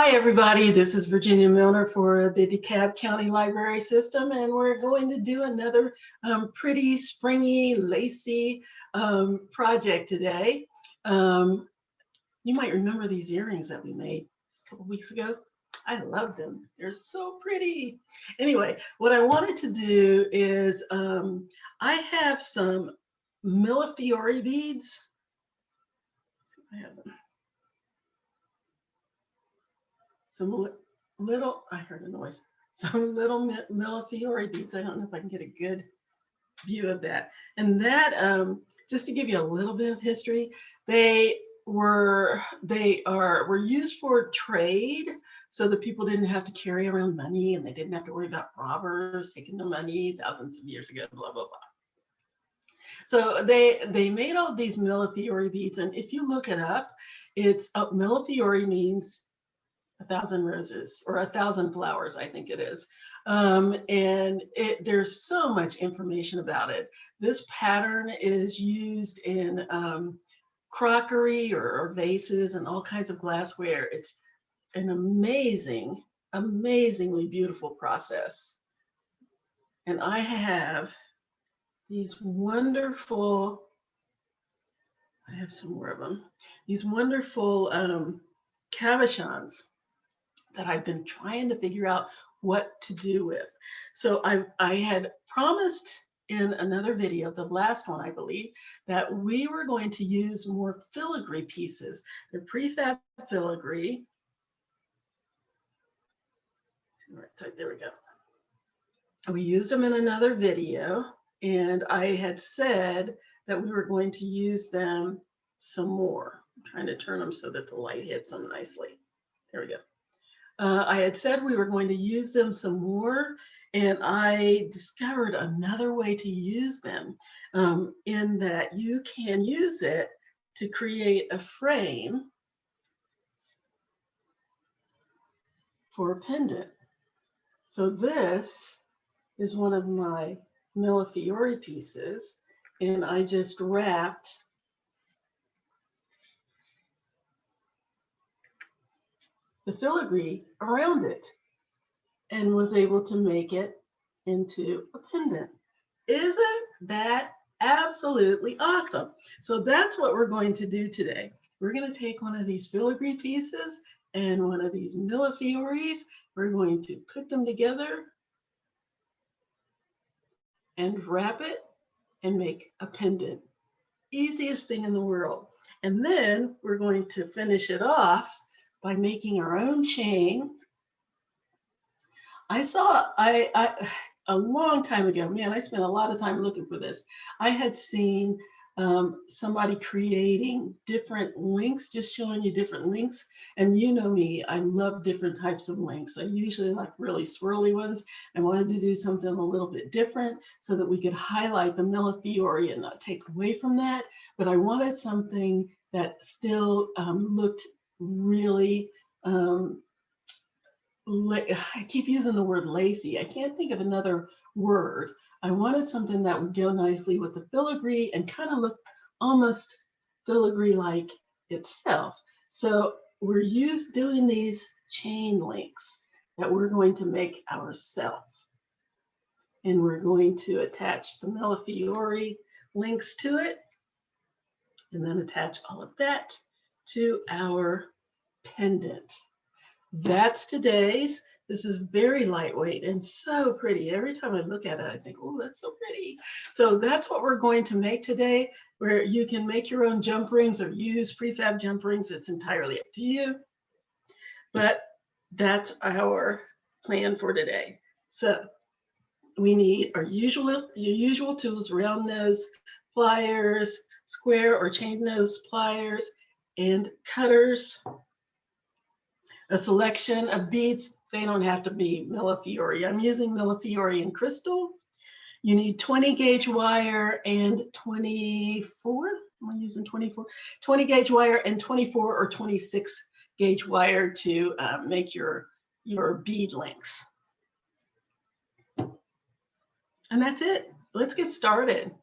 Hi, everybody. This is Virginia Milner for the DeKalb County Library System, and we're going to do another pretty springy, lacy project today. You might remember these earrings that we made a couple weeks ago. I love them. They're so pretty. Anyway, what I wanted to do is I have some Millefiori beads. I have them. Some little, I heard a noise, some little Millefiori beads. I don't know if I can get a good view of that. And that, just to give you a little bit of history, they were used for trade, so that people didn't have to carry around money and they didn't have to worry about robbers taking the money thousands of years ago, blah, blah, blah. So they made all these Millefiori beads, and if you look it up, it's Millefiori means 1,000 roses or 1,000 flowers, I think it is. And there's so much information about it. This pattern is used in crockery or vases and all kinds of glassware. It's an amazingly beautiful process. And I have these wonderful, I have some more of them, these wonderful cabochons that I've been trying to figure out what to do with. So I had promised in another video, the last one, I believe, that we were going to use more filigree pieces. They're prefab filigree. So there we go. We used them in another video, and I had said that we were going to use them some more. I'm trying to turn them so that the light hits them nicely. There we go. I had said we were going to use them some more, and I discovered another way to use them, in that you can use it to create a frame for a pendant. So this is one of my Millefiori pieces, and I just wrapped the filigree around it and was able to make it into a pendant. Isn't that absolutely awesome? So that's what we're going to do today. We're going to take one of these filigree pieces and one of these Millefioris. We're going to put them together and wrap it and make a pendant. Easiest thing in the world. And then we're going to finish it off by making our own chain. I saw, a long time ago, man, I spent a lot of time looking for this. I had seen somebody creating different links, just showing you different links. And you know me, I love different types of links. I usually like really swirly ones. I wanted to do something a little bit different so that we could highlight the Millefiori and not take away from that. But I wanted something that still looked really, I keep using the word lacy. I can't think of another word. I wanted something that would go nicely with the filigree and kind of look almost filigree-like itself. So we're doing these chain links that we're going to make ourselves. And we're going to attach the Millefiori links to it, and then attach all of that to our pendant. That's today's. This is very lightweight and so pretty. Every time I look at it, I think, oh, that's so pretty. So that's what we're going to make today, where you can make your own jump rings or use prefab jump rings. It's entirely up to you. But that's our plan for today. So we need your usual tools: round nose pliers, square or chain nose pliers, and cutters. A selection of beads. They don't have to be Millefiori. I'm using Millefiori and crystal. You need 20 gauge wire and 24. I'm using 24. 20 gauge wire and 24 or 26 gauge wire to make your bead links. And that's it. Let's get started.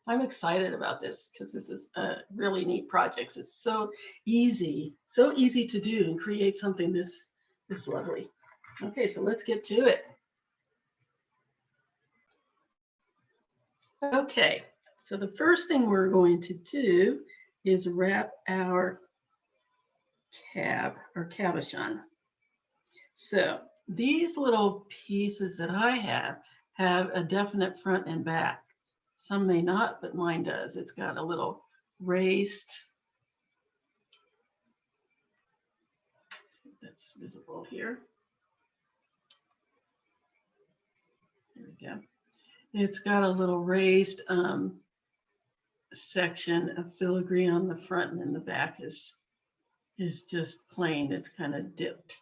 I'm excited about this because this is a really neat project. It's so easy to do and create something this It's lovely. Okay, so let's get to it. Okay, so the first thing we're going to do is wrap our cabochon. So these little pieces that I have a definite front and back. Some may not, but mine does. It's got a little raised, that's visible here. There we go. It's got a little raised section of filigree on the front, and then the back is just plain. It's kind of dipped,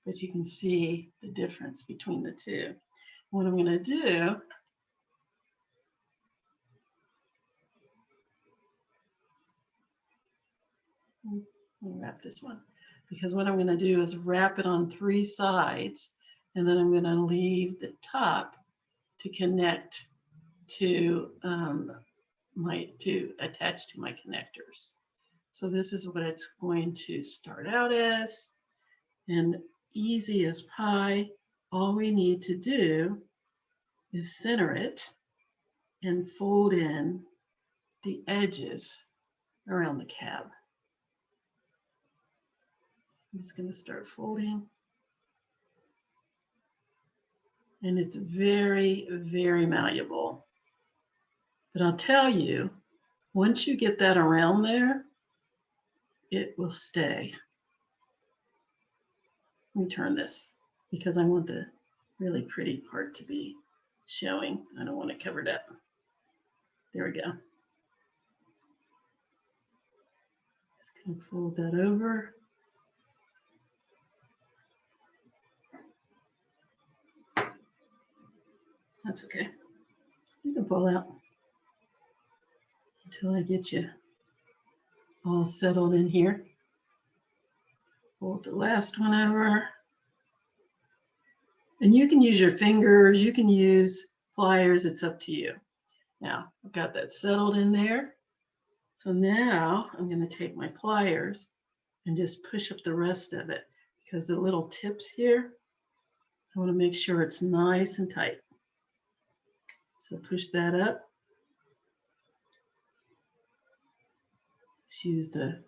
but you can see the difference between the two. What I'm going to do, I'll wrap this one, because what I'm going to do is wrap it on 3 sides, and then I'm going to leave the top to connect to attach to my connectors. So this is what it's going to start out as, and easy as pie. All we need to do is center it and fold in the edges around the cab. I'm just going to start folding. And it's very, very malleable. But I'll tell you, once you get that around there, it will stay. Let me turn this because I want the really pretty part to be showing. I don't want it covered up. There we go. Just going to fold that over. That's okay. You can pull out until I get you all settled in here. Fold the last one over. And you can use your fingers, you can use pliers, it's up to you. Now, I've got that settled in there. So now I'm going to take my pliers and just push up the rest of it, because the little tips here, I want to make sure it's nice and tight. So push that up. Just use the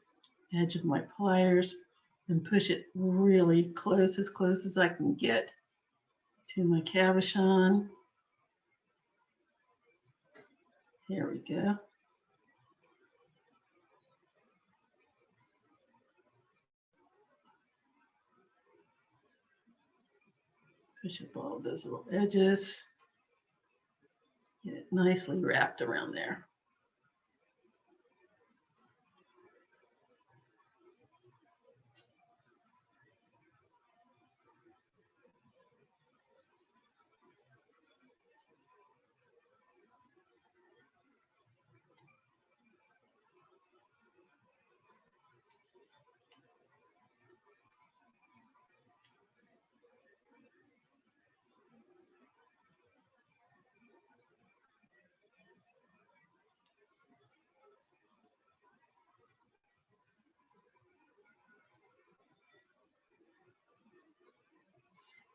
edge of my pliers and push it really close as I can get to my cabochon. There we go. Push up all of those little edges. Get it nicely wrapped around there.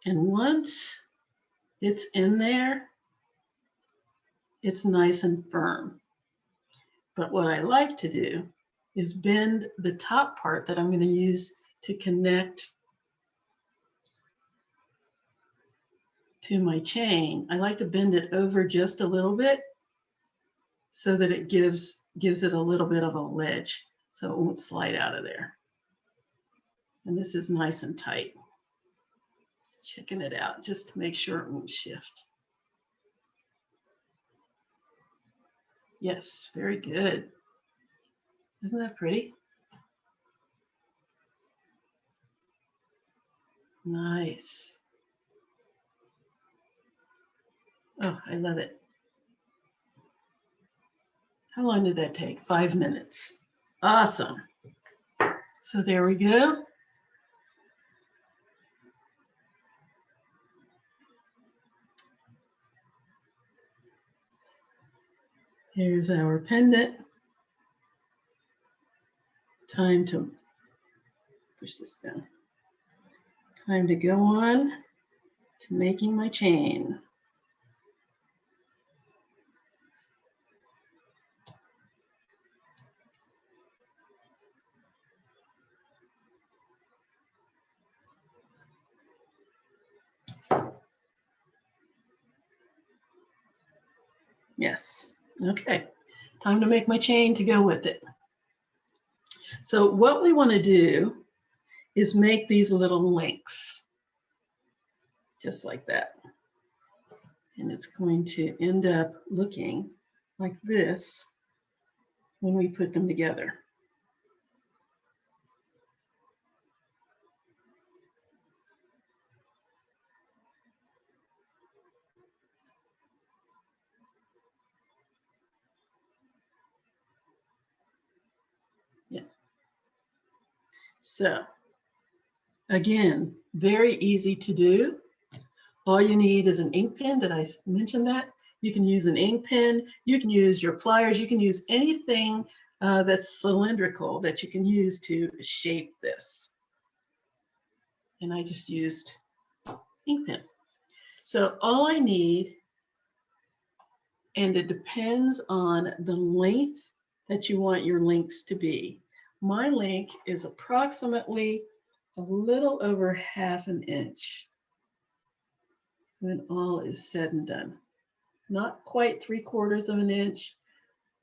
And once it's in there, it's nice and firm. But what I like to do is bend the top part that I'm going to use to connect to my chain. I like to bend it over just a little bit so that it gives it a little bit of a ledge so it won't slide out of there. And this is nice and tight. Just checking it out just to make sure it won't shift. Yes, very good. Isn't that pretty? Nice. Oh, I love it. How long did that take? 5 minutes. Awesome. So there we go. Here's our pendant. Time to push this down. Time to go on to making my chain. Yes, okay. Time to make my chain to go with it. So what we want to do is make these little links, just like that. And it's going to end up looking like this when we put them together. Yeah. So again, very easy to do. All you need is an ink pen. Did I mention that? You can use an ink pen. You can use your pliers. You can use anything that's cylindrical that you can use to shape this. And I just used ink pen. So all I need, and it depends on the length that you want your links to be. My link is approximately a little over 1/2 inch when all is said and done. Not quite 3/4 of an inch,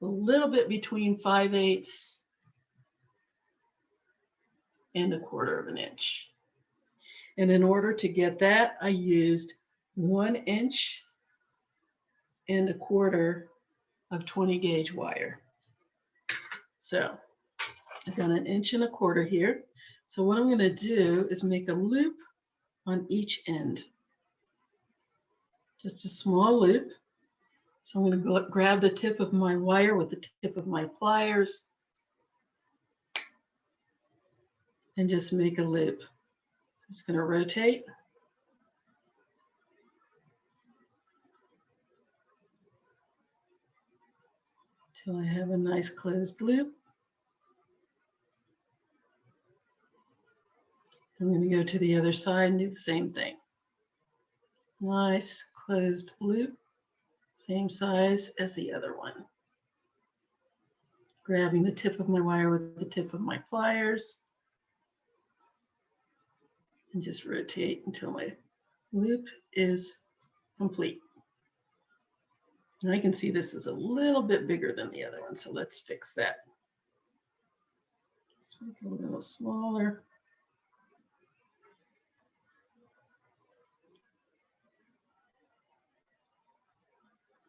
a little bit between 5/8 and 1/4 of an inch. And in order to get that, I used 1 inch and 1/4 of 20 gauge wire. So I've got 1 inch and 1/4 here. So what I'm going to do is make a loop on each end. Just a small loop. So I'm going to grab the tip of my wire with the tip of my pliers and just make a loop. I'm just going to rotate. Till I have a nice closed loop. I'm going to go to the other side and do the same thing. Nice closed loop, same size as the other one. Grabbing the tip of my wire with the tip of my pliers and just rotate until my loop is complete. And I can see this is a little bit bigger than the other one, so let's fix that. Let's make it a little smaller.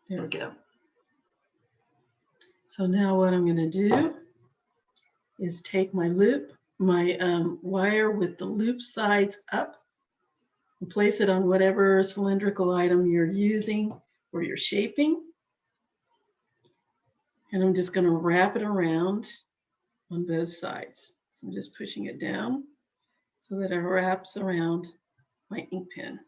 There we go. So now what I'm going to do is take my loop, my wire with the loop sides up, and place it on whatever cylindrical item you're using or you're shaping. And I'm just going to wrap it around on both sides. So I'm just pushing it down so that it wraps around my ink pen.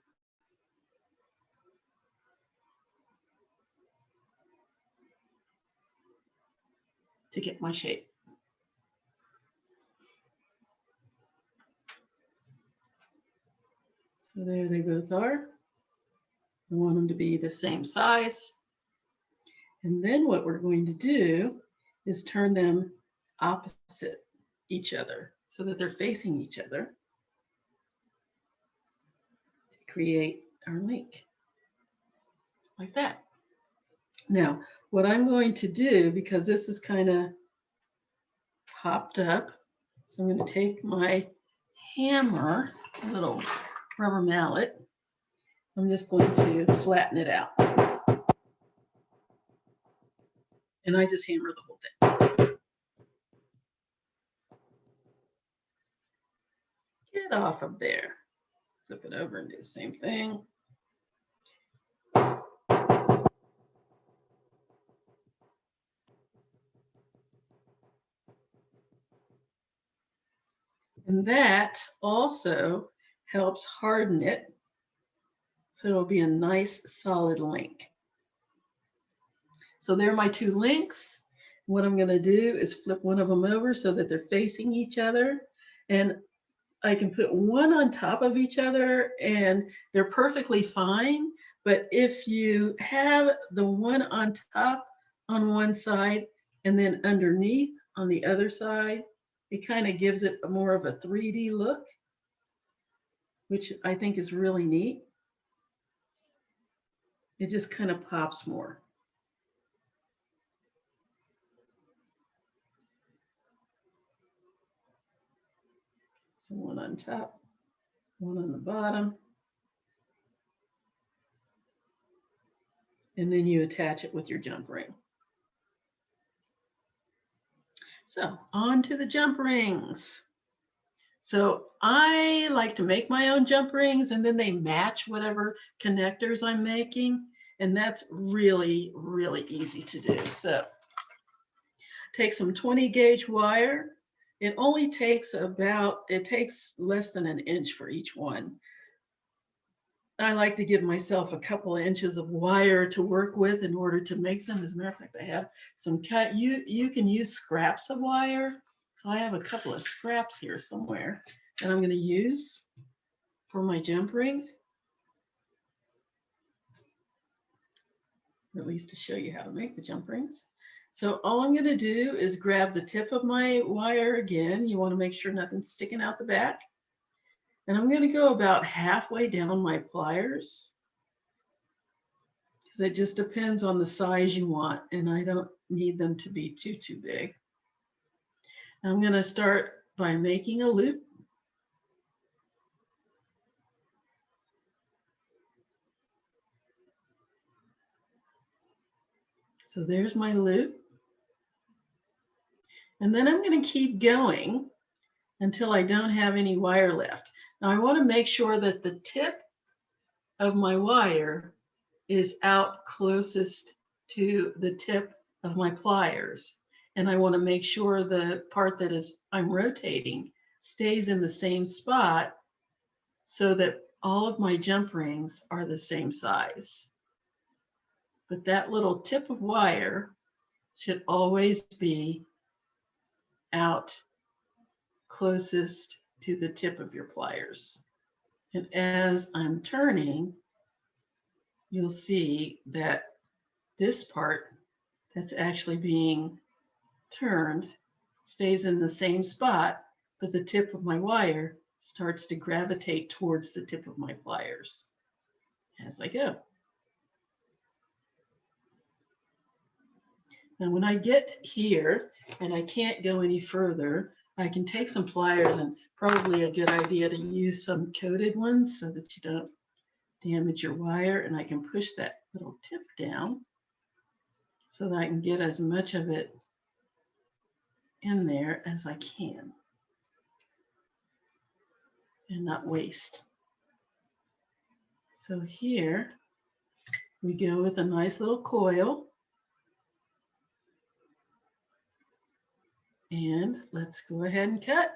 To get my shape. So there they both are. I want them to be the same size. And then what we're going to do is turn them opposite each other so that they're facing each other to create our link like that. Now, what I'm going to do, because this is kind of popped up, so I'm going to take my hammer, a little rubber mallet. I'm just going to flatten it out. And I just hammer the whole thing. Get off of there. Flip it over and do the same thing. And that also helps harden it, so it'll be a nice solid link. So there are my two links. What I'm going to do is flip one of them over so that they're facing each other. And I can put one on top of each other and they're perfectly fine. But if you have the one on top on one side and then underneath on the other side, it kind of gives it more of a 3D look, which I think is really neat. It just kind of pops more. So one on top, one on the bottom. And then you attach it with your jump ring. So on to the jump rings. So I like to make my own jump rings and then they match whatever connectors I'm making. And that's really, really easy to do. So take some 20 gauge wire. It only takes it takes less than an inch for each one. I like to give myself a couple of inches of wire to work with in order to make them. As a matter of fact, I have some cut. You can use scraps of wire. So I have a couple of scraps here somewhere that I'm going to use for my jump rings, or at least to show you how to make the jump rings. So all I'm going to do is grab the tip of my wire again. You want to make sure nothing's sticking out the back. And I'm going to go about halfway down my pliers, because it just depends on the size you want, and I don't need them to be too big. I'm going to start by making a loop. So there's my loop. And then I'm going to keep going until I don't have any wire left. Now I want to make sure that the tip of my wire is out closest to the tip of my pliers. And I want to make sure the part that I'm rotating stays in the same spot so that all of my jump rings are the same size. But that little tip of wire should always be out closest to the tip of your pliers. And as I'm turning, you'll see that this part that's actually being turned stays in the same spot, but the tip of my wire starts to gravitate towards the tip of my pliers as I go. Now, when I get here and I can't go any further, I can take some pliers, and probably a good idea to use some coated ones so that you don't damage your wire. And I can push that little tip down so that I can get as much of it in there as I can and not waste. So here we go with a nice little coil. And let's go ahead and cut.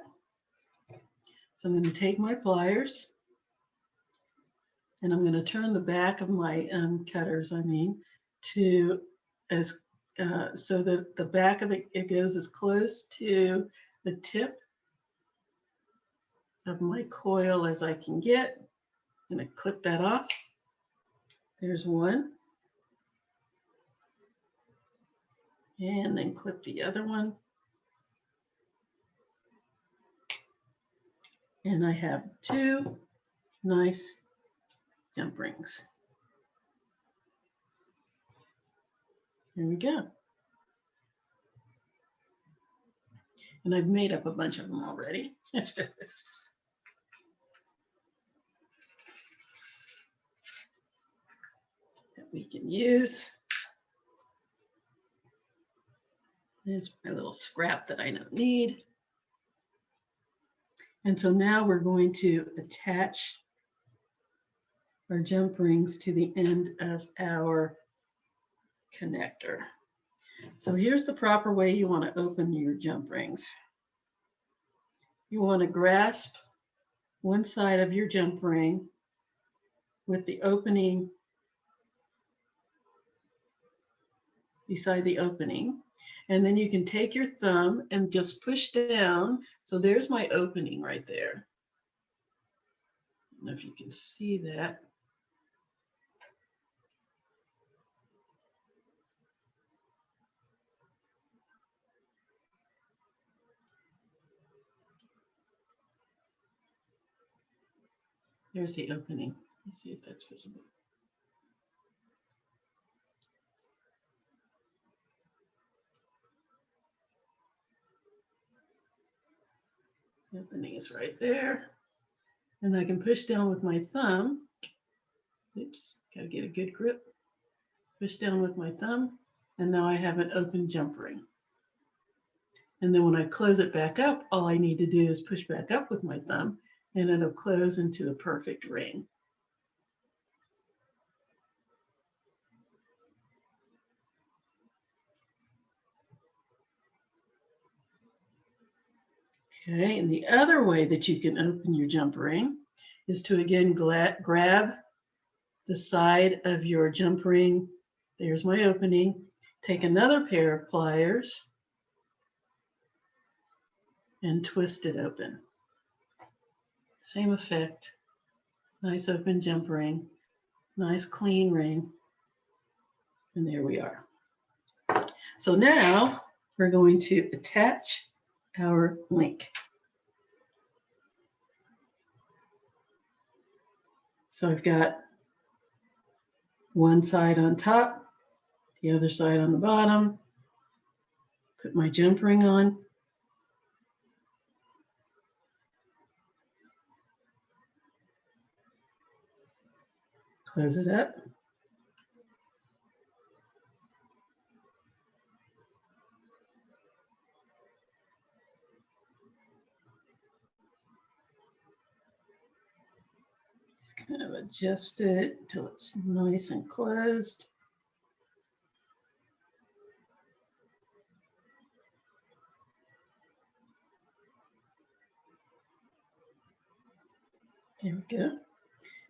So I'm going to take my pliers and I'm going to turn the back of my cutters, to so that the back of it goes as close to the tip of my coil as I can get. I'm going to clip that off. There's one. And then clip the other one. And I have two nice jump rings. There we go. And I've made up a bunch of them already. That we can use. There's my little scrap that I don't need. And so now we're going to attach our jump rings to the end of our connector. So here's the proper way you want to open your jump rings. You want to grasp one side of your jump ring with the opening beside the opening. And then you can take your thumb and just push down. So there's my opening right there. don't know if you can see that. There's the opening. Let's see if that's visible. The opening is right there. And I can push down with my thumb. Oops, got to get a good grip. Push down with my thumb, and now I have an open jump ring. And then when I close it back up, all I need to do is push back up with my thumb, and it'll close into a perfect ring. Okay, and the other way that you can open your jump ring is to again grab the side of your jump ring. There's my opening. Take another pair of pliers and twist it open. Same effect. Nice open jump ring, nice clean ring. And there we are. So now we're going to attach our link. So I've got one side on top, the other side on the bottom. Put my jump ring on. Close it up. Just kind of adjust it until it's nice and closed. There we go.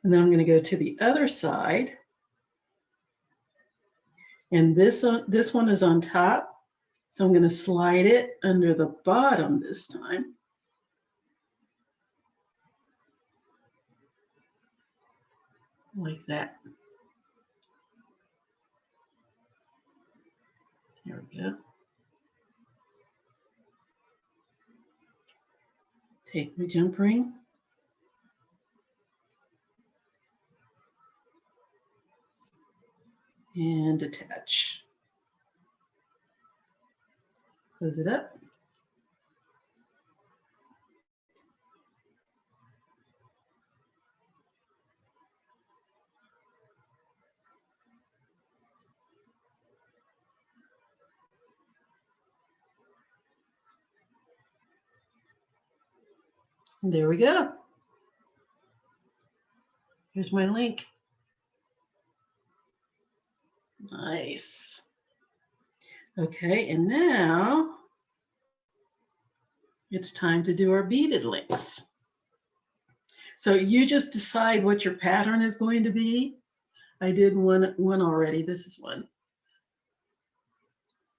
And then I'm going to go to the other side. And this one is on top. So I'm going to slide it under the bottom this time. Like that. There we go. Take my jump ring. And attach. Close it up. And there we go. Here's my link. Nice. Okay, and now it's time to do our beaded links. So you just decide what your pattern is going to be. I did one already. This is one.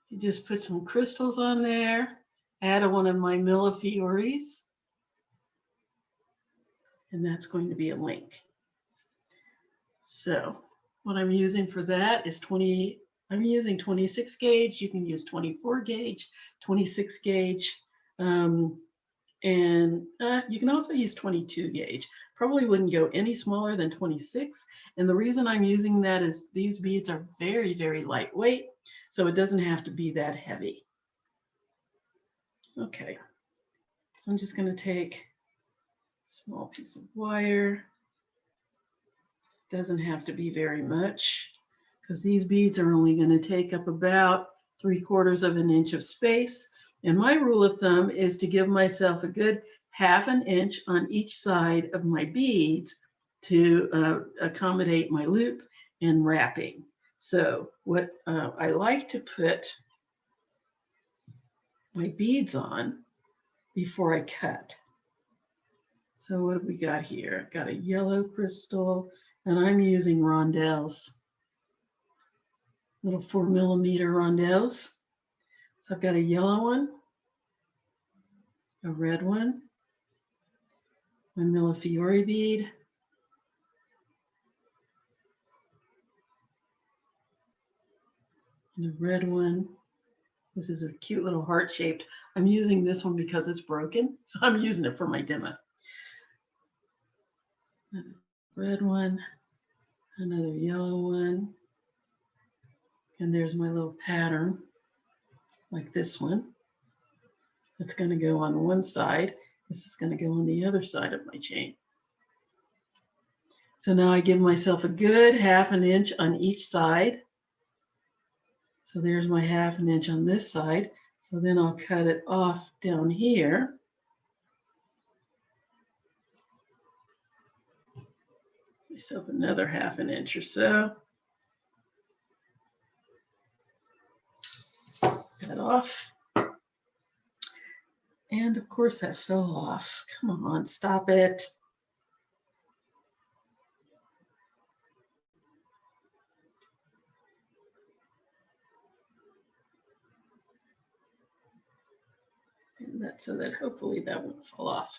You just put some crystals on there, add one of my Millefioris, and that's going to be a link. So what I'm using for that is I'm using 26 gauge. You can use 24 gauge, 26 gauge, and you can also use 22 gauge. Probably wouldn't go any smaller than 26. And the reason I'm using that is these beads are very, very lightweight, so it doesn't have to be that heavy. Okay, so I'm just going to take a small piece of wire. Doesn't have to be very much because these beads are only going to take up about 3/4 of an inch of space. And my rule of thumb is to give myself a good 1/2 inch on each side of my beads to accommodate my loop and wrapping. So what I like to put my beads on before I cut. So what have we got here? I've got a yellow crystal, and I'm using rondelles, little 4mm rondelles. So I've got a yellow one, a red one, my Millefiori bead, and a red one. This is a cute little heart shaped. I'm using this one because it's broken, so I'm using it for my demo. Another red one, another yellow one, and there's my little pattern like this one. That's going to go on one side. This is going to go on the other side of my chain. So now I give myself a good 1/2 inch on each side. So there's my 1/2 inch on this side. So then I'll cut it off down here. Myself another 1/2 inch or so. That off. And of course that fell off. Come on, stop it. And that, so that hopefully that won't fall off.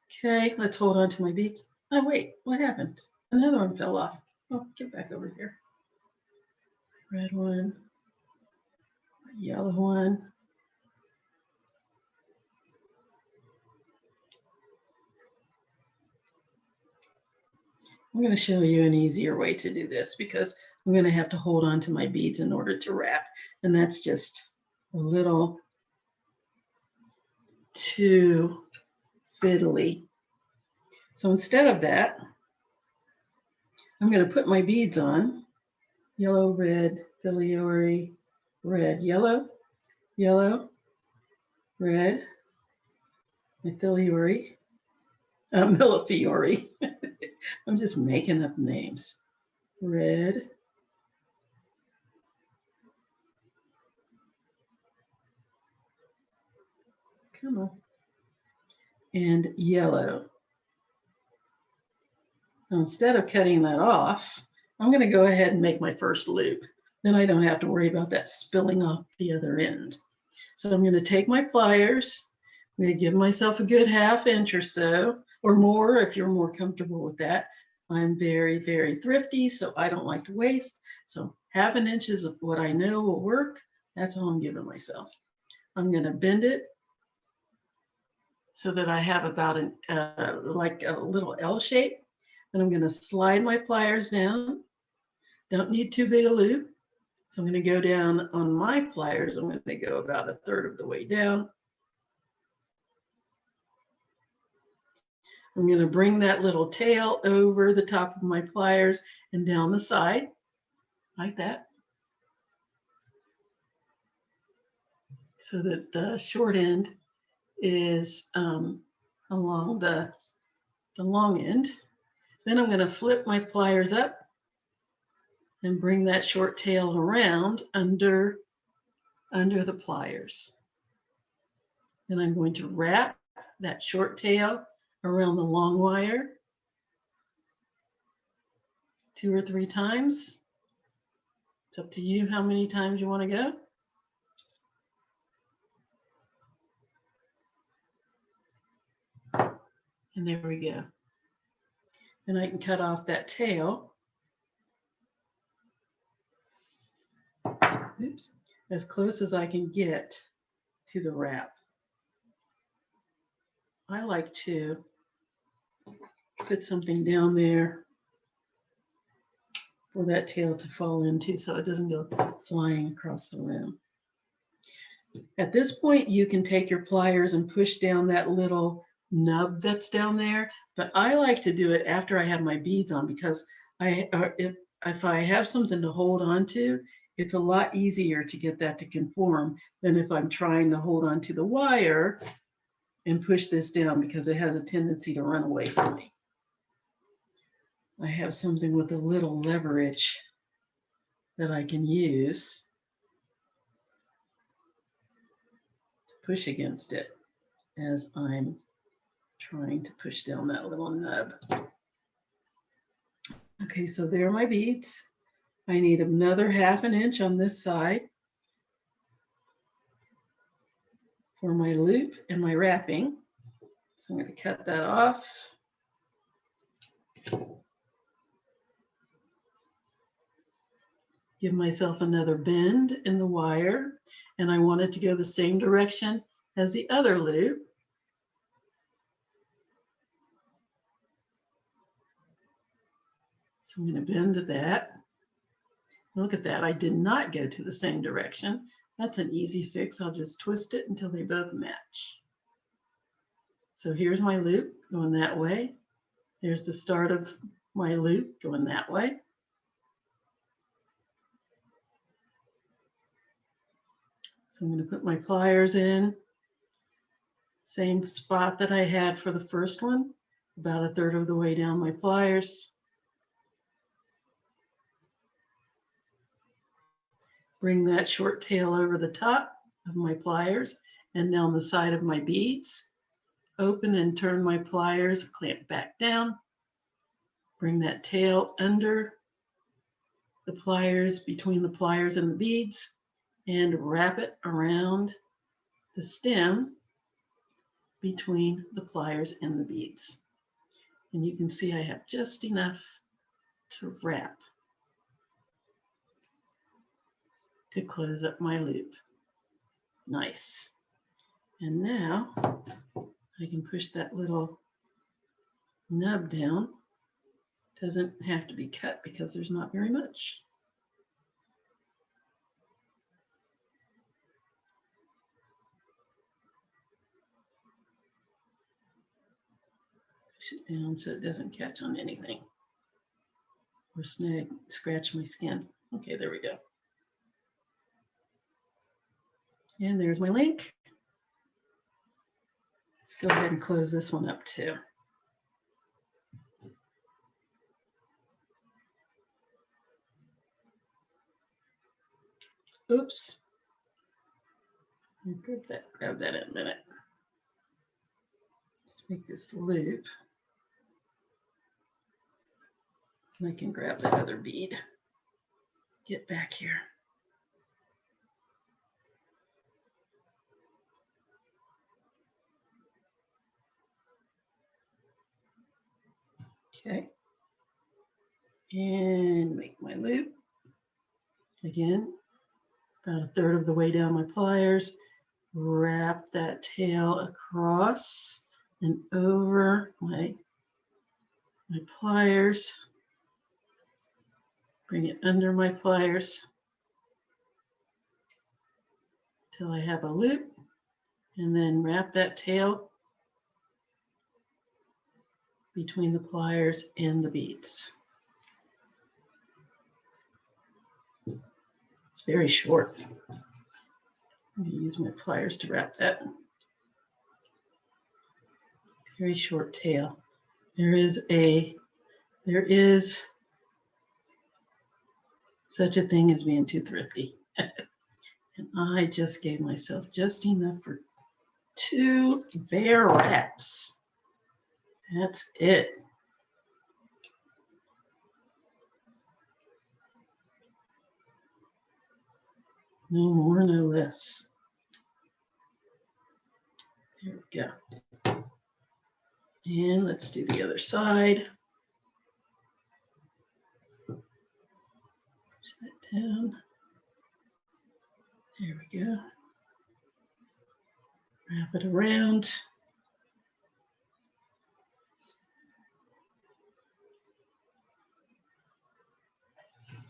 Okay, let's hold on to my beads. Oh wait, what happened? Another one fell off. Oh, get back over here. Red one, yellow one. I'm going to show you an easier way to do this because I'm going to have to hold on to my beads in order to wrap. And that's just a little too fiddly. So instead of that, I'm going to put my beads on. Yellow, red, filigree, red, yellow, yellow, red, my filigree, millefiori. I'm just making up names. Red, come on, and yellow. Now, instead of cutting that off, I'm going to go ahead and make my first loop. Then I don't have to worry about that spilling off the other end. So I'm going to take my pliers. I'm going to give myself a good 1/2 inch or so, or more if you're more comfortable with that. I'm very, very thrifty, so I don't like to waste. So 1/2 inch is what I know will work. That's all I'm giving myself. I'm going to bend it so that I have about like a little L shape. Then I'm going to slide my pliers down. Don't need too big a loop. So I'm going to go down on my pliers. I'm going to go about 1/3 of the way down. I'm going to bring that little tail over the top of my pliers and down the side, like that. So that the short end is along the long end. Then I'm going to flip my pliers up and bring that short tail around under the pliers. Then I'm going to wrap that short tail around the long wire 2 or 3 times. It's up to you how many times you want to go. And there we go. Then I can cut off that tail. Oops, as close as I can get to the wrap. I like to put something down there for that tail to fall into so it doesn't go flying across the room. At this point, you can take your pliers and push down that little nub that's down there, but I like to do it after I have my beads on because if I have something to hold on to, it's a lot easier to get that to conform than if I'm trying to hold on to the wire and push this down because it has a tendency to run away from me. I have something with a little leverage that I can use to push against it as I'm trying to push down that little nub. Okay, so there are my beads. I need another 1/2 inch on this side for my loop and my wrapping. So I'm going to cut that off. Give myself another bend in the wire, and I want it to go the same direction as the other loop. So I'm going to bend to that. Look at that, I did not go to the same direction. That's an easy fix. I'll just twist it until they both match. So here's my loop going that way. There's the start of my loop going that way. So I'm going to put my pliers in, same spot that I had for the first one, about 1/3 of the way down my pliers. Bring that short tail over the top of my pliers and down the side of my beads. Open and turn my pliers, clamp back down. Bring that tail under the pliers, between the pliers and the beads, and wrap it around the stem between the pliers and the beads. And you can see I have just enough to wrap to close up my loop. Nice. And now I can push that little nub down. Doesn't have to be cut because there's not very much. Push it down so it doesn't catch on anything or scratch my skin. Okay, there we go. And there's my link. Let's go ahead and close this one up too. Oops. Grab that in a minute. Let's make this loop. And I can grab that other bead. Get back here. Okay. And make my loop. Again, about 1/3 of the way down my pliers. Wrap that tail across and over my pliers. Bring it under my pliers till I have a loop, and then wrap that tail between the pliers and the beads. It's very short. I'm going to use my pliers to wrap that. Very short tail. There is such a thing as being too thrifty. And I just gave myself just enough for 2 bare wraps. That's it. No more, no less. There we go. And let's do the other side. Push that down. There we go. Wrap it around.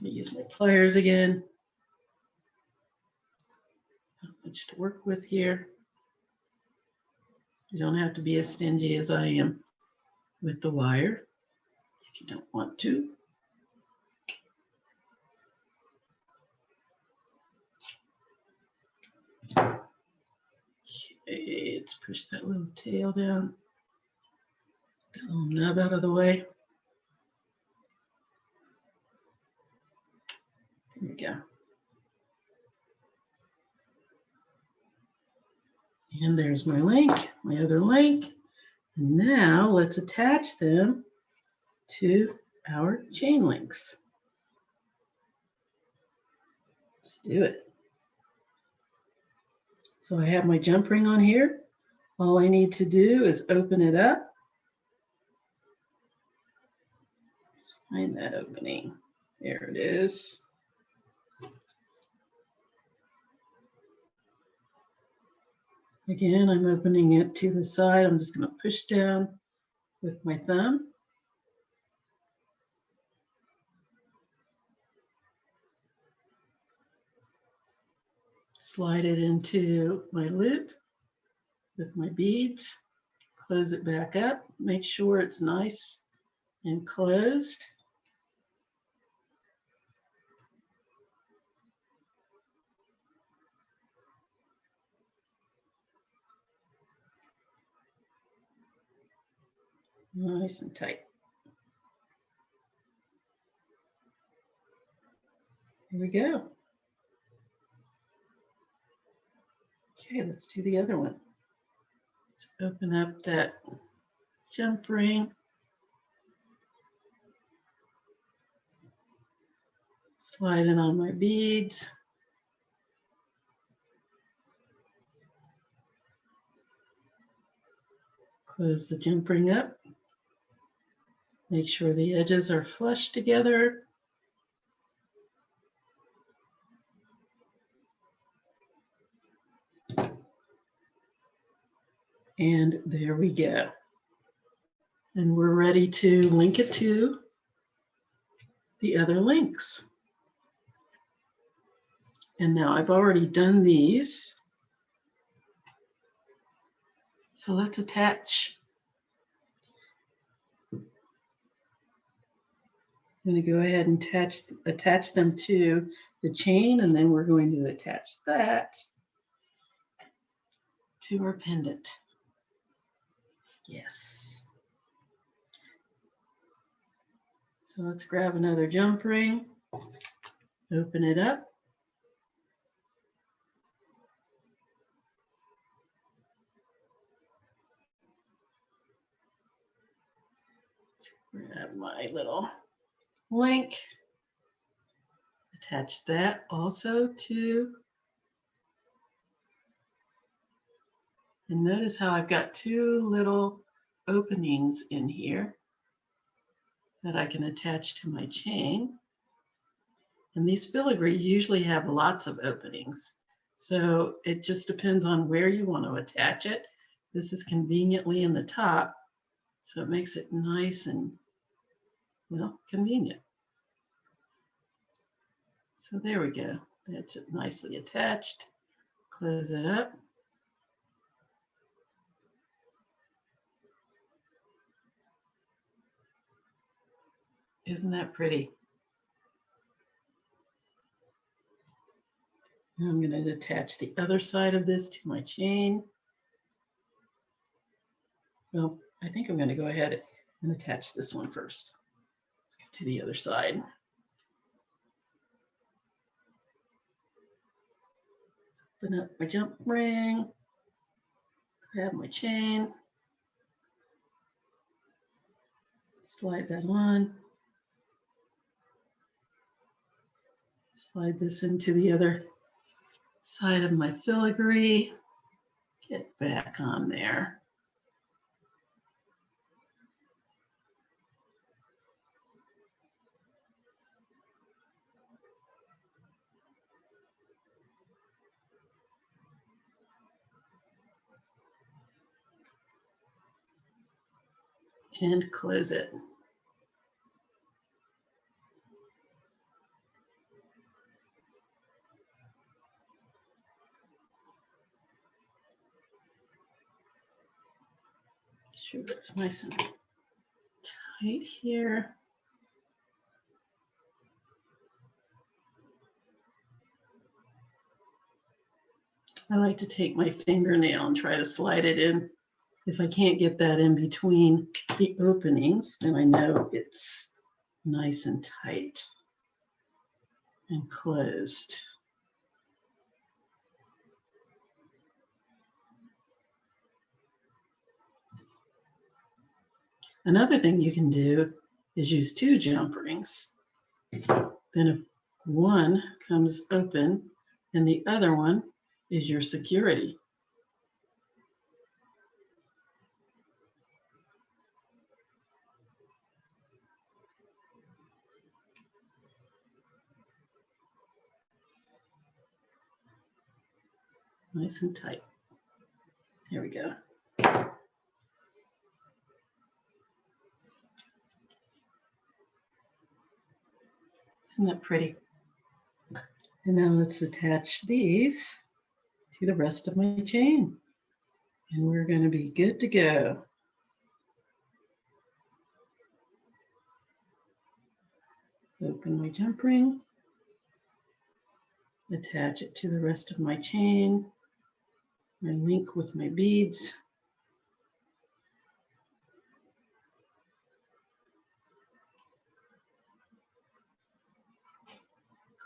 I use my pliers again. Not much to work with here. You don't have to be as stingy as I am with the wire if you don't want to. Okay, let's push that little tail down. That little nub out of the way. There we go. And there's my link, my other link. And now let's attach them to our chain links. Let's do it. So I have my jump ring on here. All I need to do is open it up. Let's find that opening. There it is. Again, I'm opening it to the side. I'm just going to push down with my thumb. Slide it into my loop with my beads. Close it back up. Make sure it's nice and closed. Nice and tight. Here we go. Okay, let's do the other one. Let's open up that jump ring. Slide it on my beads. Close the jump ring up. Make sure the edges are flush together. And there we go. And we're ready to link it to the other links. And now I've already done these. So let's attach. I'm going to go ahead and attach them to the chain, and then we're going to attach that to our pendant. Yes. So let's grab another jump ring, open it up. Let's grab my little link, attach that also to, and notice how I've got two little openings in here that I can attach to my chain. And these filigree usually have lots of openings. So it just depends on where you want to attach it. This is conveniently in the top, so it makes it nice and, well, convenient. So there we go. That's it nicely attached. Close it up. Isn't that pretty? Now I'm going to attach the other side of this to my chain. Well, I think I'm going to go ahead and attach this one first. Let's go to the other side. Open up my jump ring, grab my chain, slide that on, slide this into the other side of my filigree, get back on there. And close it. Sure it's nice and tight here. I like to take my fingernail and try to slide it in. If I can't get that in between the openings, then I know it's nice and tight and closed. Another thing you can do is use two jump rings. Then if one comes open and the other one is your security. Nice and tight. There we go. Isn't that pretty? And now let's attach these to the rest of my chain. And we're going to be good to go. Open my jump ring, attach it to the rest of my chain, and link with my beads.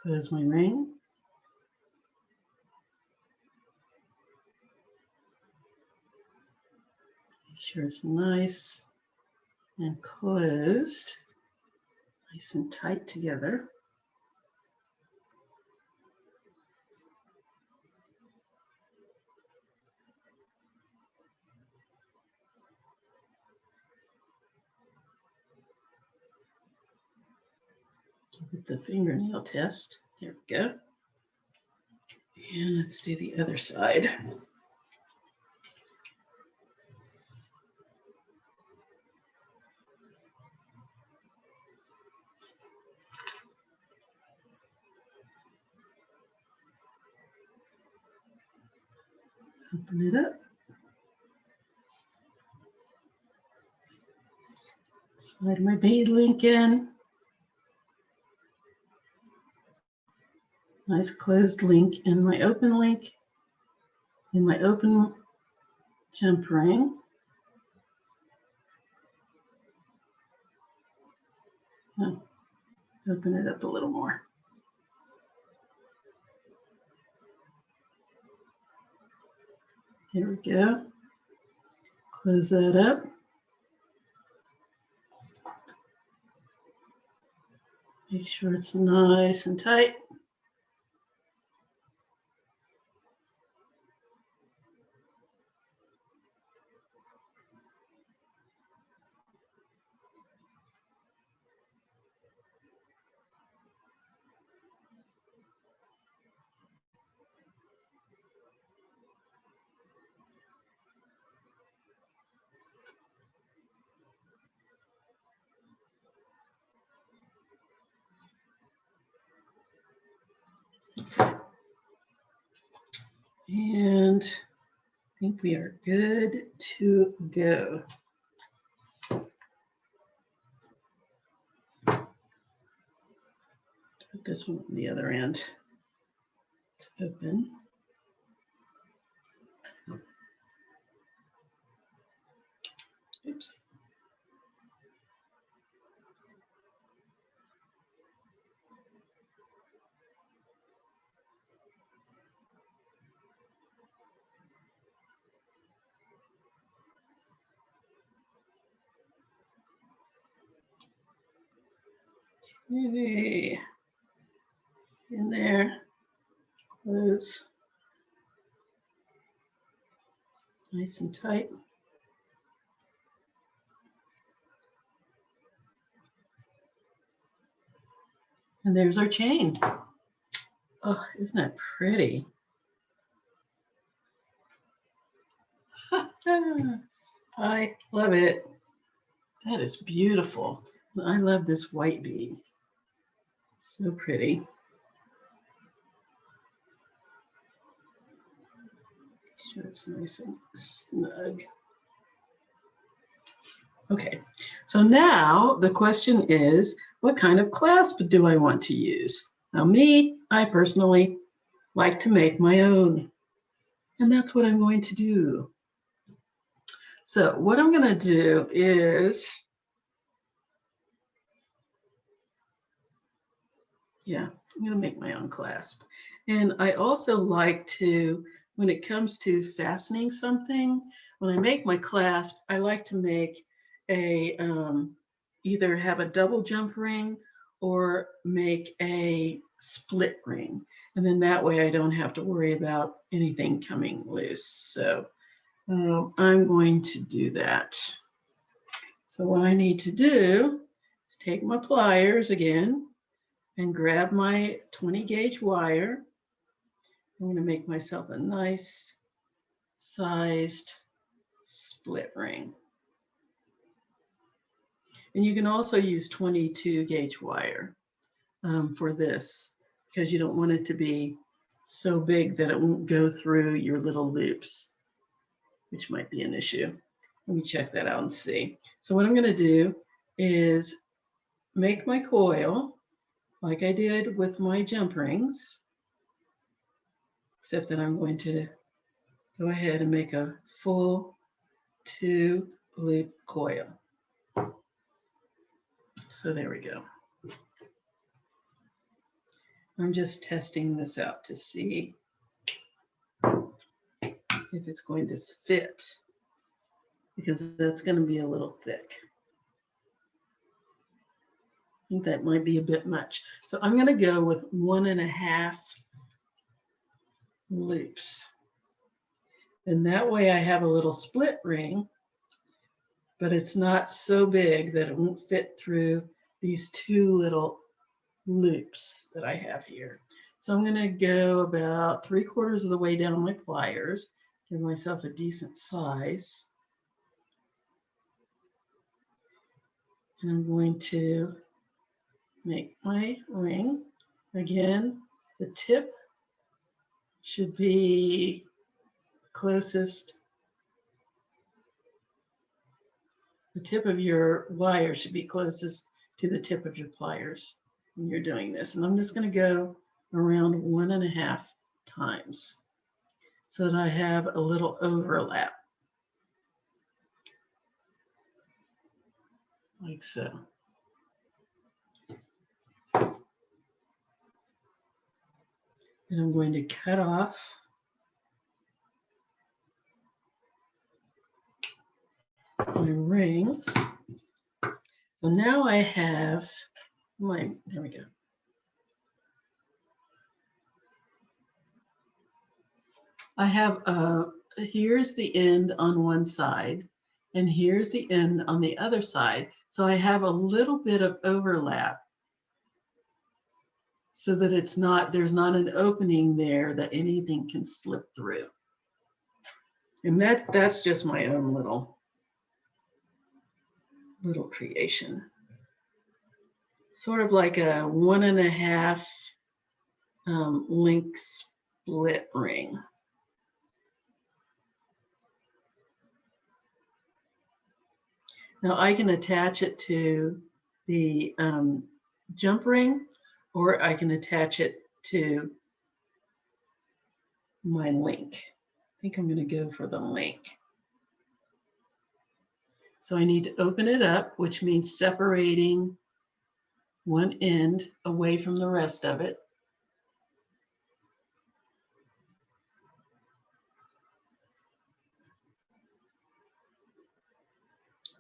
Close my ring. Make sure it's nice and closed, nice and tight together. Give it the fingernail test. There we go. And let's do the other side. Open it up. Slide my bead link in. Nice closed link in my open link, in my open jump ring. Oh, open it up a little more. There we go. Close that up. Make sure it's nice and tight. And I think we are good to go. Put this one on the other end. It's open. Oops. Okay. In there. Close. Nice and tight. And there's our chain. Oh, isn't that pretty? I love it. That is beautiful. I love this white bead. So pretty. Sure it's nice and snug. Okay, so now the question is, what kind of clasp do I want to use? Now I personally like to make my own, and that's what I'm going to do. So what I'm going to do is, I'm going to make my own clasp. And I also like to, when it comes to fastening something, when I make my clasp, I like to make a, either have a double jump ring or make a split ring. And then that way I don't have to worry about anything coming loose. So I'm going to do that. So what I need to do is take my pliers again and grab my 20 gauge wire. I'm going to make myself a nice sized split ring. And you can also use 22 gauge wire for this, because you don't want it to be so big that it won't go through your little loops, which might be an issue. Let me check that out and see. So what I'm going to do is make my coil like I did with my jump rings, except that I'm going to go ahead and make a full 2-loop coil. So there we go. I'm just testing this out to see if it's going to fit, because that's going to be a little thick. I think that might be a bit much. So I'm going to go with 1.5 loops. And that way I have a little split ring, but it's not so big that it won't fit through these 2 little loops that I have here. So I'm going to go about 3/4 of the way down my pliers, give myself a decent size. And I'm going to make my ring. Again, the tip should be closest. The tip of your wire should be closest to the tip of your pliers when you're doing this. And I'm just going to go around 1.5 times so that I have a little overlap, like so. And I'm going to cut off my ring. So now I have my, there we go. I have here's the end on one side, and here's the end on the other side. So I have a little bit of overlap so that it's not, there's not an opening there that anything can slip through. And that's just my own little creation. Sort of like a 1.5 link split ring. Now I can attach it to the jump ring, or I can attach it to my link. I think I'm going to go for the link. So I need to open it up, which means separating one end away from the rest of it.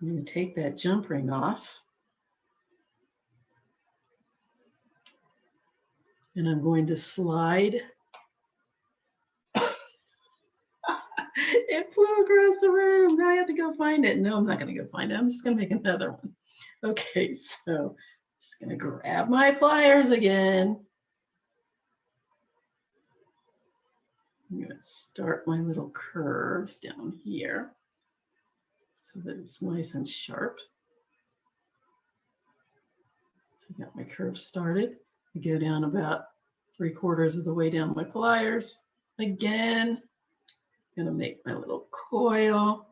I'm going to take that jump ring off. And I'm going to slide. It flew across the room. Now I have to go find it. No, I'm not going to go find it. I'm just going to make another one. Okay, so just going to grab my pliers again. I'm going to start my little curve down here so that it's nice and sharp. So I got my curve started. I go down about 3/4 of the way down my pliers. Again, I'm going to make my little coil.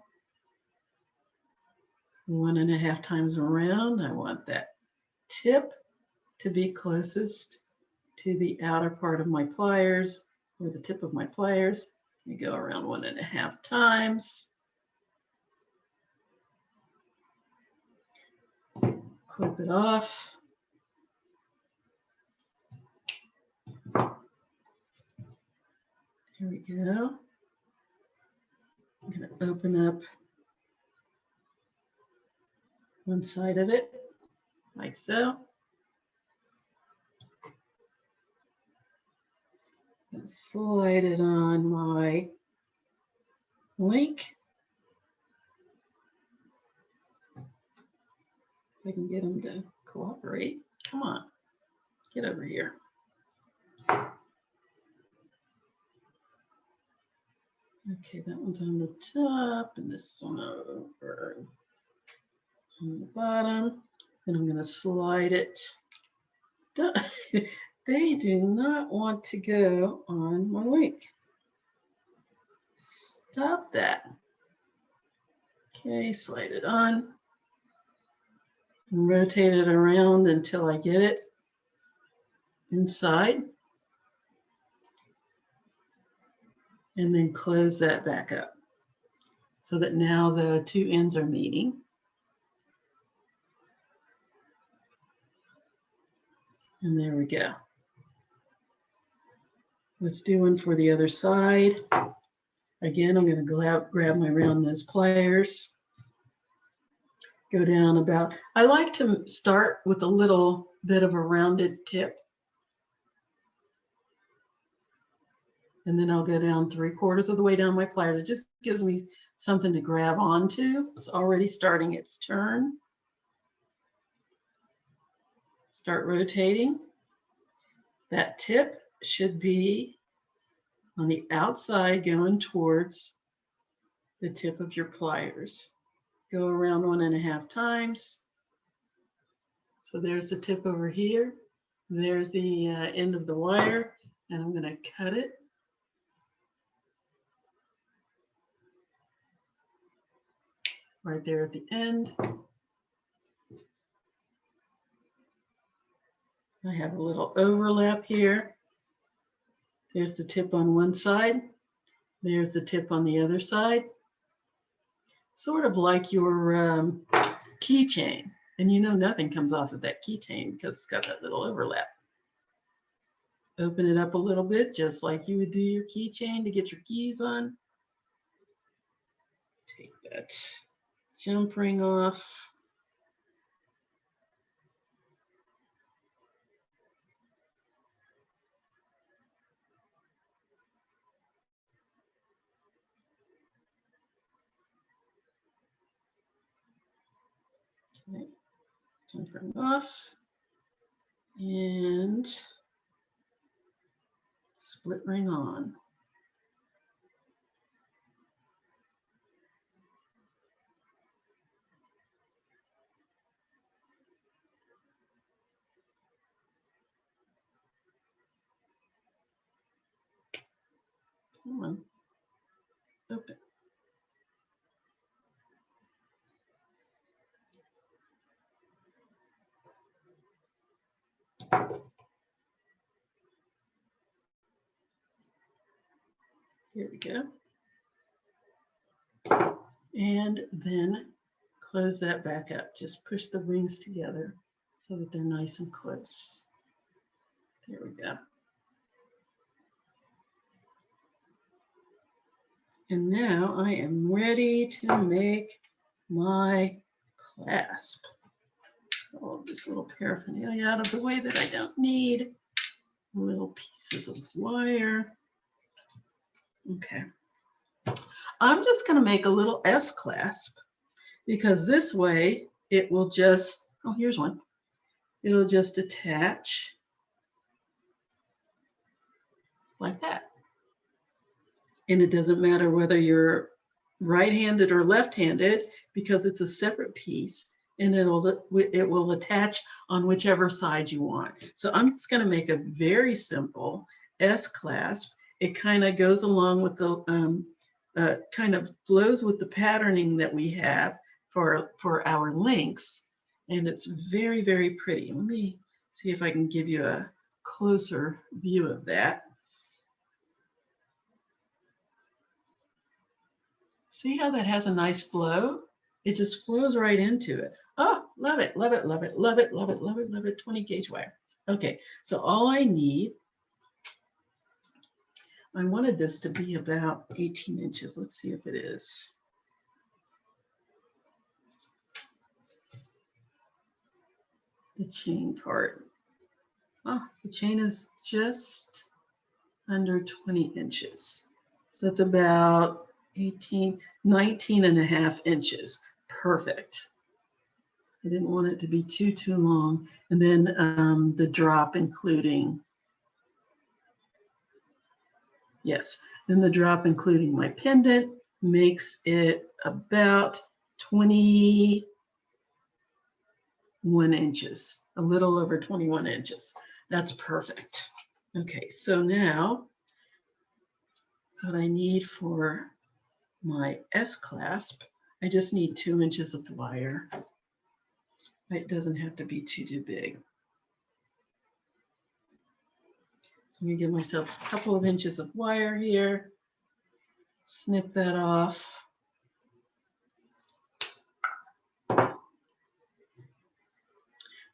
1.5 times around. I want that tip to be closest to the outer part of my pliers, or the tip of my pliers. You go around 1.5 times. Clip it off. Here we go. I'm going to open up one side of it, like so. And slide it on my link. If I can get them to cooperate. Come on, get over here. Okay, that one's on the top and this one over on the bottom. And I'm going to slide it. They do not want to go on my link. Stop that. Okay, slide it on. And rotate it around until I get it inside. And then close that back up so that now the two ends are meeting. And there we go. Let's do one for the other side. Again, I'm going to grab my round nose pliers. Go down about, I like to start with a little bit of a rounded tip. And then I'll go down 3/4 of the way down my pliers. It just gives me something to grab onto. It's already starting its turn. Start rotating. That tip should be on the outside going towards the tip of your pliers. Go around 1.5 times. So there's the tip over here. There's the end of the wire, and I'm going to cut it. Right there at the end. I have a little overlap here. There's the tip on one side. There's the tip on the other side. Sort of like your keychain. And you know nothing comes off of that keychain because it's got that little overlap. Open it up a little bit, just like you would do your keychain to get your keys on. Take that jump ring off. Okay. Jump ring off. And split ring on. Come on. Open. Here we go. And then close that back up. Just push the rings together so that they're nice and close. There we go. And now I am ready to make my clasp. All of this little paraphernalia out of the way that I don't need. Little pieces of wire. Okay. I'm just going to make a little S clasp because this way it will just, oh, here's one. It'll just attach like that. And it doesn't matter whether you're right-handed or left-handed because it's a separate piece and it will attach on whichever side you want. So I'm just going to make a very simple S clasp. It kind of goes along with the kind of flows with the patterning that we have for our links, and it's very, very pretty. Let me see if I can give you a closer view of that. See how that has a nice flow? It just flows right into it. Oh, love it, love it, love it, love it, love it, love it, love it, 20 gauge wire. Okay, so all I need, I wanted this to be about 18 inches. Let's see if it is. The chain part. Oh, the chain is just under 20 inches. So it's about 19.5 inches. Perfect. I didn't want it to be too long. And then the drop including, yes. Then the drop, including my pendant, makes it about 21 inches, a little over 21 inches. That's perfect. Okay, so now what I need for my S-clasp, I just need 2 inches of wire. It doesn't have to be too big. So I'm gonna give myself a couple of inches of wire here. Snip that off.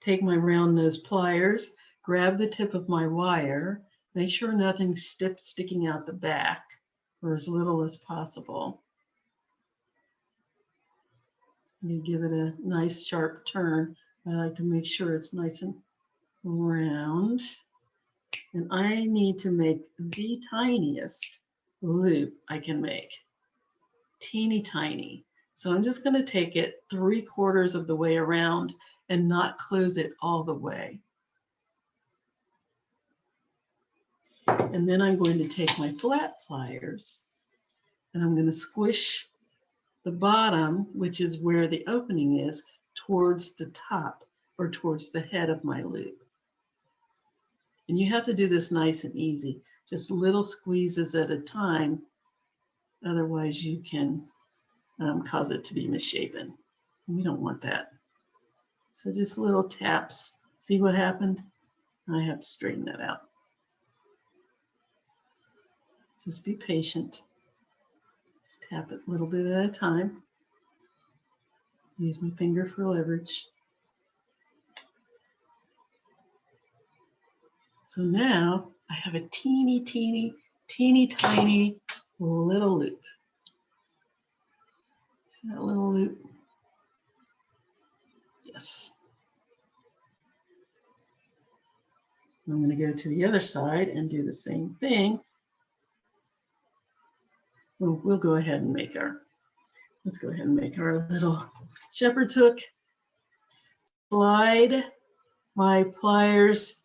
Take my round nose pliers, grab the tip of my wire, make sure nothing's sticking out the back, or as little as possible. You give it a nice sharp turn. I like to make sure it's nice and round. And I need to make the tiniest loop I can make. Teeny tiny. So I'm just going to take it 3/4 of the way around and not close it all the way. And then I'm going to take my flat pliers and I'm going to squish the bottom, which is where the opening is, towards the top or towards the head of my loop. And you have to do this nice and easy, just little squeezes at a time. Otherwise you can cause it to be misshapen. We don't want that. So just little taps. See what happened? I have to straighten that out. Just be patient. Just tap it a little bit at a time. Use my finger for leverage. So now I have a teeny tiny little loop. See that little loop? Yes. I'm going to go to the other side and do the same thing. We'll go ahead and make let's go ahead and make our little shepherd's hook. Slide my pliers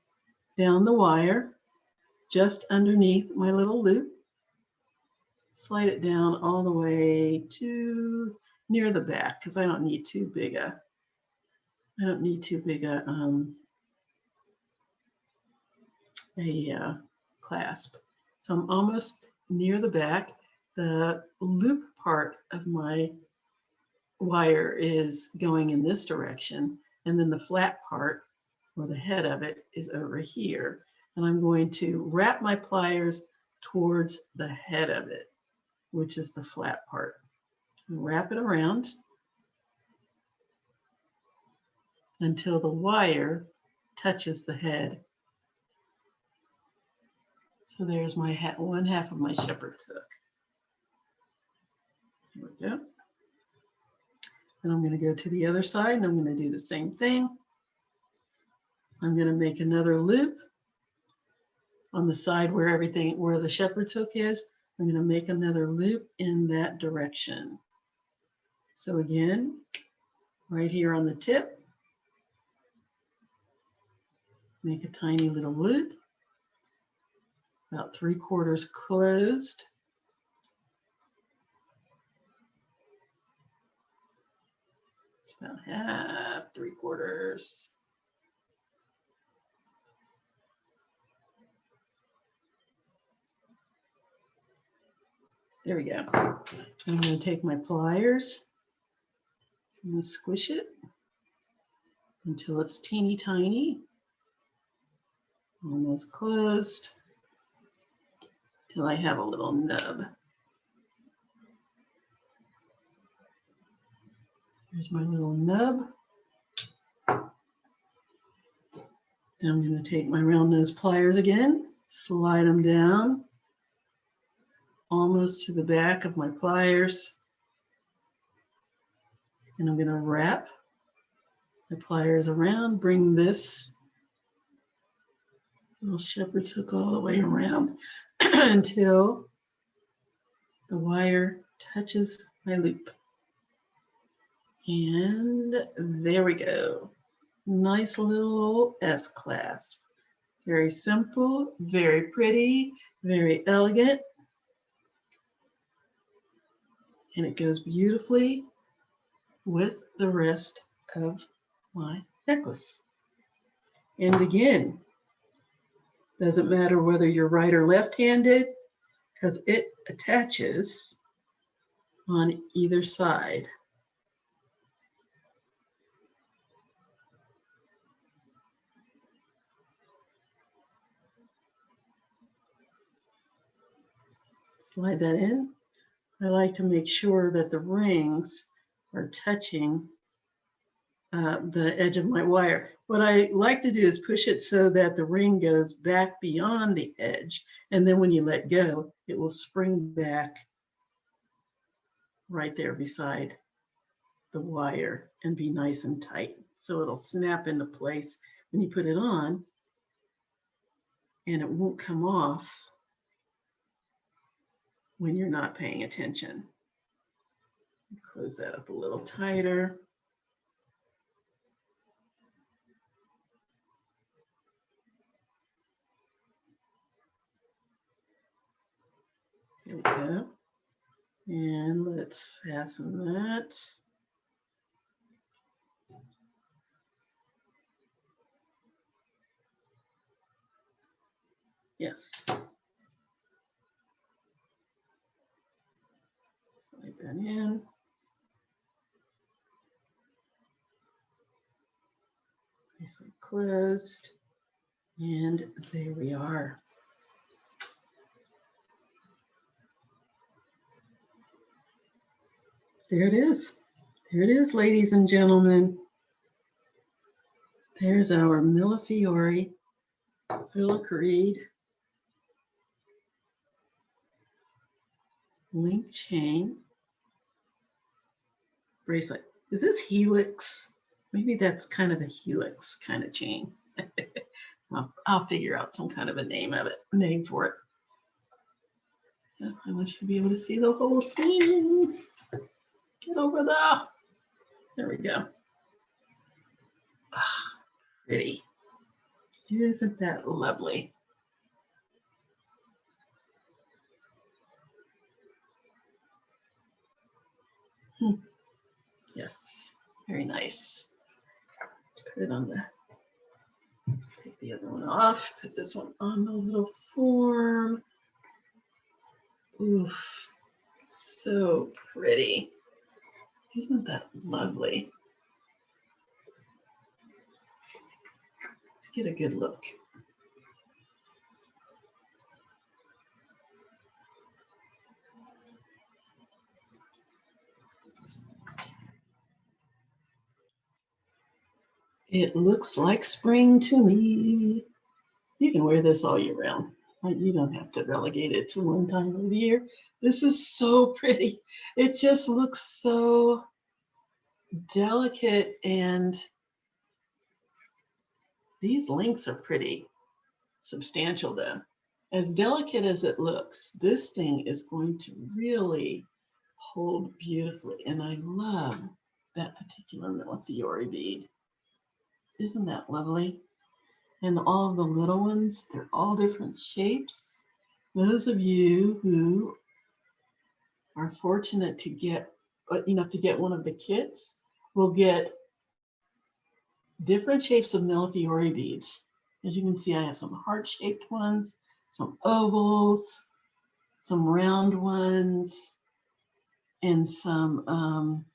down the wire, just underneath my little loop. Slide it down all the way to near the back, because I don't need too big a clasp. So I'm almost near the back. The loop part of my wire is going in this direction, and then the flat part, or the head of it, is over here. And I'm going to wrap my pliers towards the head of it, which is the flat part. Wrap it around until the wire touches the head. So there's my one half of my shepherd's hook. Here we go. And I'm going to go to the other side and I'm going to do the same thing. I'm going to make another loop on the side where the shepherd's hook is. I'm going to make another loop in that direction. So again, right here on the tip, make a tiny little loop, about 3/4 closed. It's about half, 3/4. There we go. I'm going to take my pliers and squish it until it's teeny tiny, almost closed, till I have a little nub. Here's my little nub. Then I'm going to take my round nose pliers again, slide them down almost to the back of my pliers. And I'm going to wrap my pliers around, bring this little shepherd's hook all the way around until the wire touches my loop. And there we go. Nice little S-clasp. Very simple, very pretty, very elegant. And it goes beautifully with the rest of my necklace. And again, doesn't matter whether you're right or left-handed, because it attaches on either side. Slide that in. I like to make sure that the rings are touching the edge of my wire. What I like to do is push it so that the ring goes back beyond the edge, and then when you let go, it will spring back right there beside the wire and be nice and tight. So it'll snap into place when you put it on, and it won't come off when you're not paying attention. Close that up a little tighter. There we go. And let's fasten that. Yes. Slide that in. Nicely closed. And there we are. There it is. There it is, ladies and gentlemen. There's our Millefiori filicreed link chain bracelet. Is this helix? Maybe that's kind of a helix kind of chain. I'll figure out some kind of a name for it. I want you to be able to see the whole thing. Get over there. There we go. Ah, pretty. Isn't that lovely? Yes, very nice. Let's put it on the, take the other one off, put this one on the little form. Oof, so pretty. Isn't that lovely? Let's get a good look. It looks like spring to me. You can wear this all year round. You don't have to relegate it to one time of the year. This is so pretty. It just looks so delicate, and these links are pretty substantial though. As delicate as it looks, this thing is going to really hold beautifully. And I love that particular Millefiori bead. Isn't that lovely? And all of the little ones, they're all different shapes. Those of you who are fortunate to get one of the kits will get different shapes of Millefiori beads. As you can see, I have some heart-shaped ones, some ovals, some round ones, and some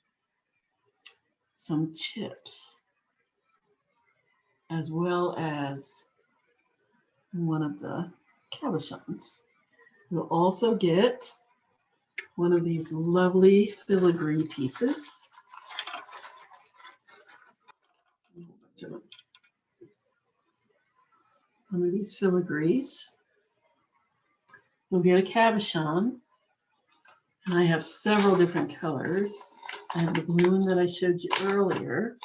chips, as well as one of the cabochons. You'll also get one of these lovely filigree pieces. One of these filigrees. You'll get a cabochon. And I have several different colors. I have the blue one that I showed you earlier.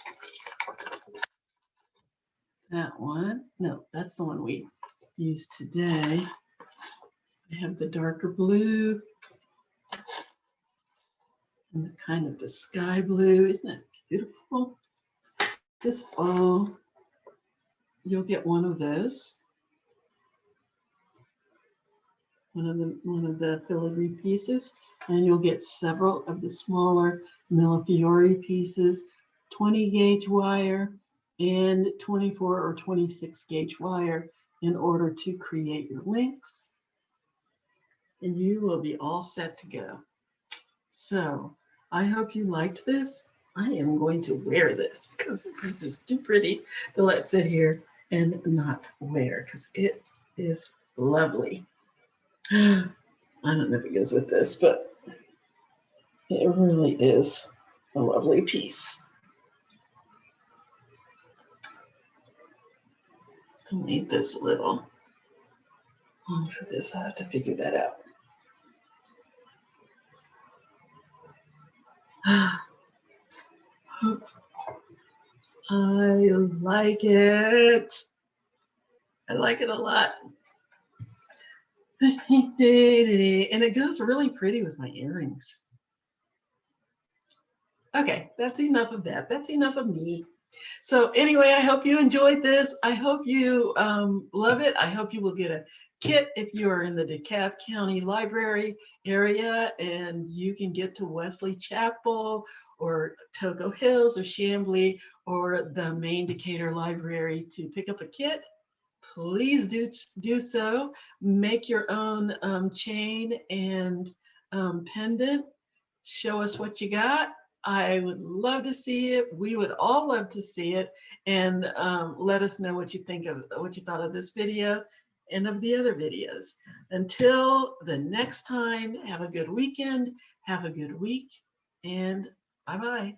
That one. No, that's the one we used today. I have the darker blue and the kind of the sky blue. Isn't that beautiful? This fall, you'll get one of those. One of the filigree pieces. and you'll get several of the smaller Millefiori pieces, 20 gauge wire and 24 or 26 gauge wire in order to create your links. And you will be all set to go. So I hope you liked this. I am going to wear this because this is just too pretty to let sit here and not wear because it is lovely. I don't know if it goes with this, but it really is a lovely piece. I'll need this a little. For this, I have to figure that out. I like it. I like it a lot. And it goes really pretty with my earrings. Okay, that's enough of that. That's enough of me. So anyway, I hope you enjoyed this. I hope you love it. I hope you will get a kit if you are in the DeKalb County Library area and you can get to Wesley Chapel or Toco Hills or Chamblee or the main Decatur Library to pick up a kit. Please do so. Make your own chain and pendant. Show us what you got. I would love to see it. We would all love to see it, and let us know what you thought of this video and of the other videos. Until the next time, have a good weekend, have a good week, and bye-bye.